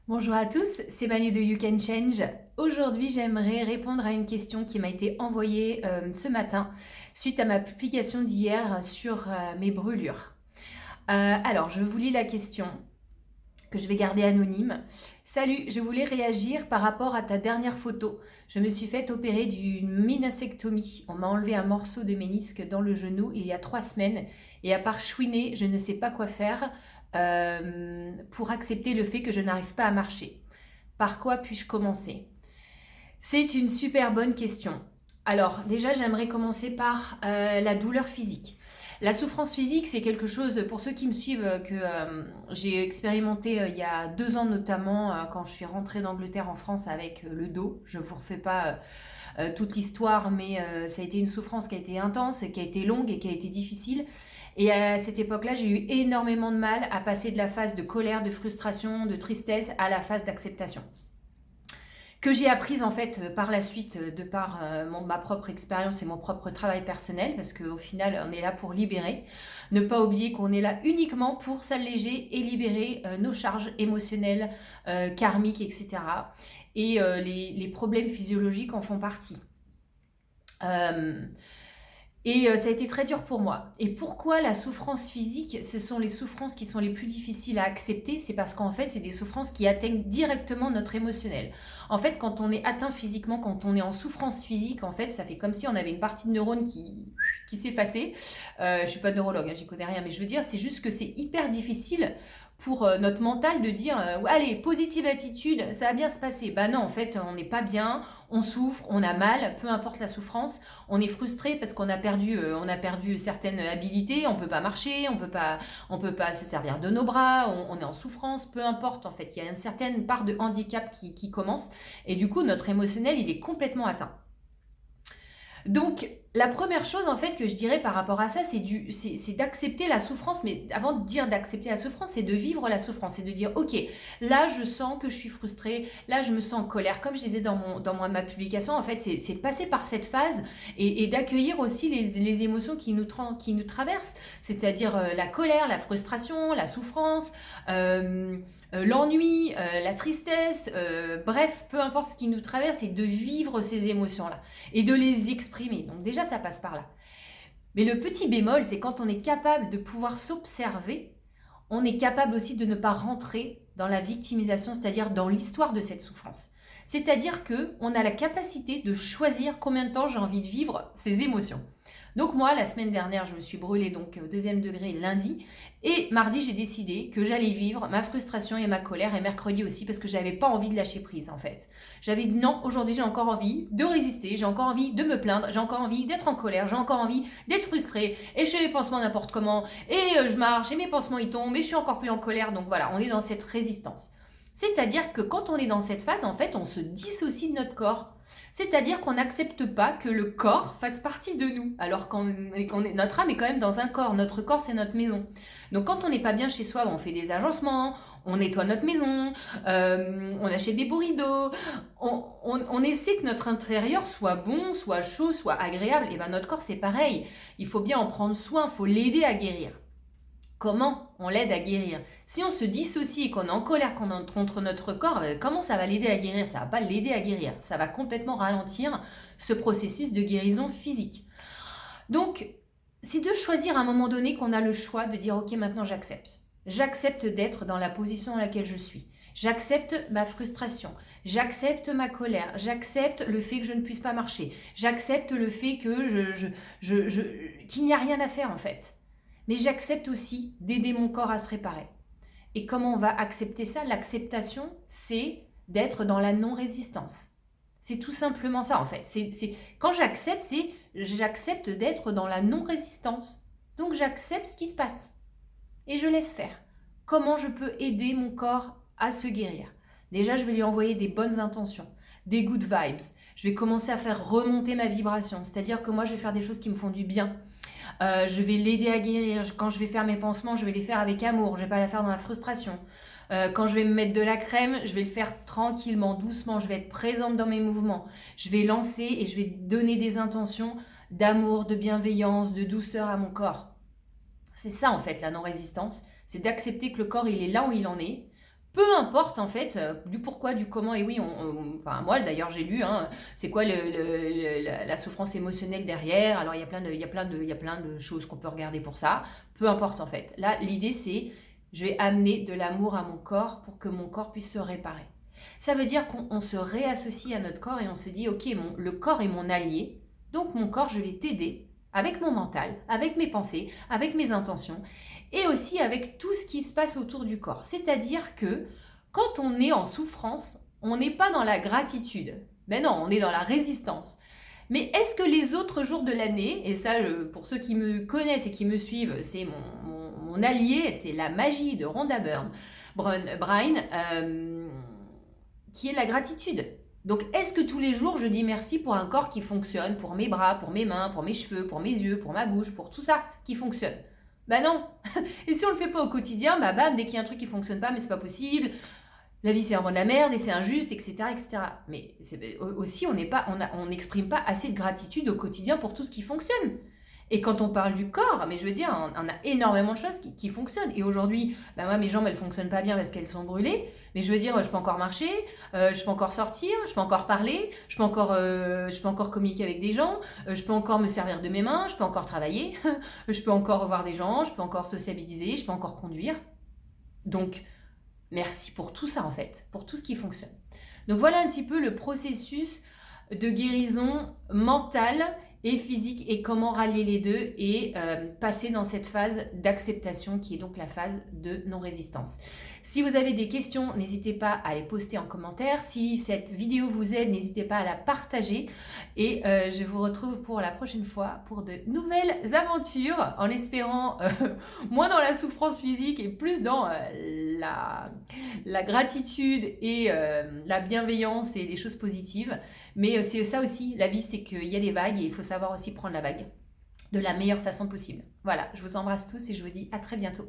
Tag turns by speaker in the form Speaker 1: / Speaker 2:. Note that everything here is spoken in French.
Speaker 1: Bonjour à tous, c'est Manu de You Can Change. Aujourd'hui, j'aimerais répondre à une question qui m'a été envoyée ce matin suite à ma publication d'hier sur mes brûlures. Alors, je vous lis la question que je vais garder anonyme. Salut, je voulais réagir par rapport à ta dernière photo. Je me suis fait opérer d'une ménacectomie. On m'a enlevé un morceau de ménisque dans le genou il y a 3 semaines et à part chouiner, je ne sais pas quoi faire pour accepter le fait que je n'arrive pas à marcher. Par quoi puis-je commencer? C'est une super bonne question. Alors déjà, j'aimerais commencer par la douleur physique. La souffrance physique, c'est quelque chose, pour ceux qui me suivent, que j'ai expérimenté il y a 2 ans notamment, quand je suis rentrée d'Angleterre en France avec le dos. Je ne vous refais pas toute l'histoire, mais ça a été une souffrance qui a été intense, qui a été longue et qui a été difficile. Et à cette époque-là, j'ai eu énormément de mal à passer de la phase de colère, de frustration, de tristesse à la phase d'acceptation que j'ai apprise en fait par la suite de par ma propre expérience et mon propre travail personnel, parce qu'au final on est là pour libérer. Ne pas oublier qu'on est là uniquement pour s'alléger et libérer nos charges émotionnelles, karmiques, etc. Et les problèmes physiologiques en font partie. Et ça a été très dur pour moi. Et pourquoi la souffrance physique, ce sont les souffrances qui sont les plus difficiles à accepter? C'est parce qu'en fait, c'est des souffrances qui atteignent directement notre émotionnel. En fait, quand on est atteint physiquement, quand on est en souffrance physique, en fait, ça fait comme si on avait une partie de neurone qui s'effaçait. Je suis pas neurologue, hein, j'y connais rien, mais je veux dire, c'est juste que c'est hyper difficile pour notre mental de dire allez, positive attitude, ça va bien se passer. Bah non, en fait, on n'est pas bien, on souffre, on a mal, peu importe la souffrance, on est frustré parce qu'on a perdu certaines habilités, on peut pas marcher, on peut pas se servir de nos bras, on est en souffrance, peu importe en fait, il y a une certaine part de handicap qui commence et du coup notre émotionnel il est complètement atteint. Donc, la première chose en fait que je dirais par rapport à ça, c'est d'accepter la souffrance. Mais avant de dire d'accepter la souffrance, c'est de vivre la souffrance. C'est de dire, ok, là je sens que je suis frustrée, là je me sens en colère. Comme je disais dans ma publication, en fait, c'est de passer par cette phase et d'accueillir aussi les émotions qui nous traversent. C'est-à-dire la colère, la frustration, la souffrance, l'ennui, la tristesse, bref, peu importe ce qui nous traverse, et de vivre ces émotions-là et de les exprimer. Donc déjà, ça passe par là. Mais le petit bémol, c'est quand on est capable de pouvoir s'observer, on est capable aussi de ne pas rentrer dans la victimisation, c'est-à-dire dans l'histoire de cette souffrance. C'est-à-dire qu'on a la capacité de choisir combien de temps j'ai envie de vivre ces émotions. Donc moi, la semaine dernière, je me suis brûlée donc au 2e degré lundi. Et mardi, j'ai décidé que j'allais vivre ma frustration et ma colère. Et mercredi aussi, parce que j'avais pas envie de lâcher prise en fait. J'avais dit non, aujourd'hui j'ai encore envie de résister, j'ai encore envie de me plaindre, j'ai encore envie d'être en colère, j'ai encore envie d'être frustrée. Et je fais mes pansements n'importe comment. Et je marche et mes pansements ils tombent. Et je suis encore plus en colère. Donc voilà, on est dans cette résistance. C'est-à-dire que quand on est dans cette phase, en fait, on se dissocie de notre corps. C'est-à-dire qu'on n'accepte pas que le corps fasse partie de nous, alors notre âme est quand même dans un corps. Notre corps, c'est notre maison. Donc quand on n'est pas bien chez soi, on fait des agencements, on nettoie notre maison, on achète des beaux rideaux, on essaie que notre intérieur soit bon, soit chaud, soit agréable. Et bien notre corps, c'est pareil. Il faut bien en prendre soin, il faut l'aider à guérir. Comment on l'aide à guérir? Si on se dissocie et qu'on est en colère contre notre corps, comment ça va l'aider à guérir? Ça va pas l'aider à guérir. Ça va complètement ralentir ce processus de guérison physique. Donc, c'est de choisir à un moment donné qu'on a le choix de dire ok, maintenant j'accepte. J'accepte d'être dans la position dans laquelle je suis. J'accepte ma frustration. J'accepte ma colère. J'accepte le fait que je ne puisse pas marcher. J'accepte le fait que qu'il n'y a rien à faire en fait. Mais j'accepte aussi d'aider mon corps à se réparer. Et comment on va accepter ça? L'acceptation, c'est d'être dans la non-résistance. C'est tout simplement ça en fait. Quand j'accepte, j'accepte d'être dans la non-résistance. Donc j'accepte ce qui se passe. Et je laisse faire. Comment je peux aider mon corps à se guérir? Déjà, je vais lui envoyer des bonnes intentions, des good vibes. Je vais commencer à faire remonter ma vibration. C'est-à-dire que moi, je vais faire des choses qui me font du bien. Je vais l'aider à guérir. Quand je vais faire mes pansements, je vais les faire avec amour. Je ne vais pas la faire dans la frustration. Quand je vais me mettre de la crème, je vais le faire tranquillement, doucement. Je vais être présente dans mes mouvements. Je vais lancer et je vais donner des intentions d'amour, de bienveillance, de douceur à mon corps. C'est ça en fait la non-résistance. C'est d'accepter que le corps il est là où il en est Peu importe en fait du pourquoi, du comment, et oui, enfin moi d'ailleurs j'ai lu, hein, c'est quoi la souffrance émotionnelle derrière, alors il y a plein de choses qu'on peut regarder pour ça, peu importe en fait. Là, l'idée c'est, je vais amener de l'amour à mon corps pour que mon corps puisse se réparer. Ça veut dire qu'on se réassocie à notre corps et on se dit, ok, le corps est mon allié, donc mon corps, je vais t'aider avec mon mental, avec mes pensées, avec mes intentions, et aussi avec tout ce qui se passe autour du corps. C'est-à-dire que quand on est en souffrance, on n'est pas dans la gratitude. Ben non, on est dans la résistance. Mais est-ce que les autres jours de l'année, et ça pour ceux qui me connaissent et qui me suivent, c'est mon allié, c'est la magie de Rhonda Byrne, qui est la gratitude. Donc, est-ce que tous les jours, je dis merci pour un corps qui fonctionne, pour mes bras, pour mes mains, pour mes cheveux, pour mes yeux, pour ma bouche, pour tout ça qui fonctionne? Bah non. Et si on le fait pas au quotidien, bah bam, dès qu'il y a un truc qui fonctionne pas, mais c'est pas possible, la vie c'est vraiment de la merde et c'est injuste, etc., etc. Mais aussi, on n'exprime pas assez de gratitude au quotidien pour tout ce qui fonctionne. Et quand on parle du corps, mais je veux dire, on a énormément de choses qui fonctionnent. Et aujourd'hui, bah moi, mes jambes, elles fonctionnent pas bien parce qu'elles sont brûlées. Mais je veux dire, je peux encore marcher, je peux encore sortir, je peux encore parler, je peux encore communiquer avec des gens, je peux encore me servir de mes mains, je peux encore travailler, je peux encore voir des gens, je peux encore sociabiliser, je peux encore conduire. Donc, merci pour tout ça en fait, pour tout ce qui fonctionne. Donc voilà un petit peu le processus de guérison mentale et physique et comment rallier les deux et passer dans cette phase d'acceptation qui est donc la phase de non-résistance. Si vous avez des questions, n'hésitez pas à les poster en commentaire. Si cette vidéo vous aide, n'hésitez pas à la partager. Et je vous retrouve pour la prochaine fois pour de nouvelles aventures, en espérant moins dans la souffrance physique et plus dans la gratitude et la bienveillance et des choses positives. Mais c'est ça aussi, la vie, c'est qu'il y a des vagues et il faut savoir aussi prendre la vague de la meilleure façon possible. Voilà, je vous embrasse tous et je vous dis à très bientôt.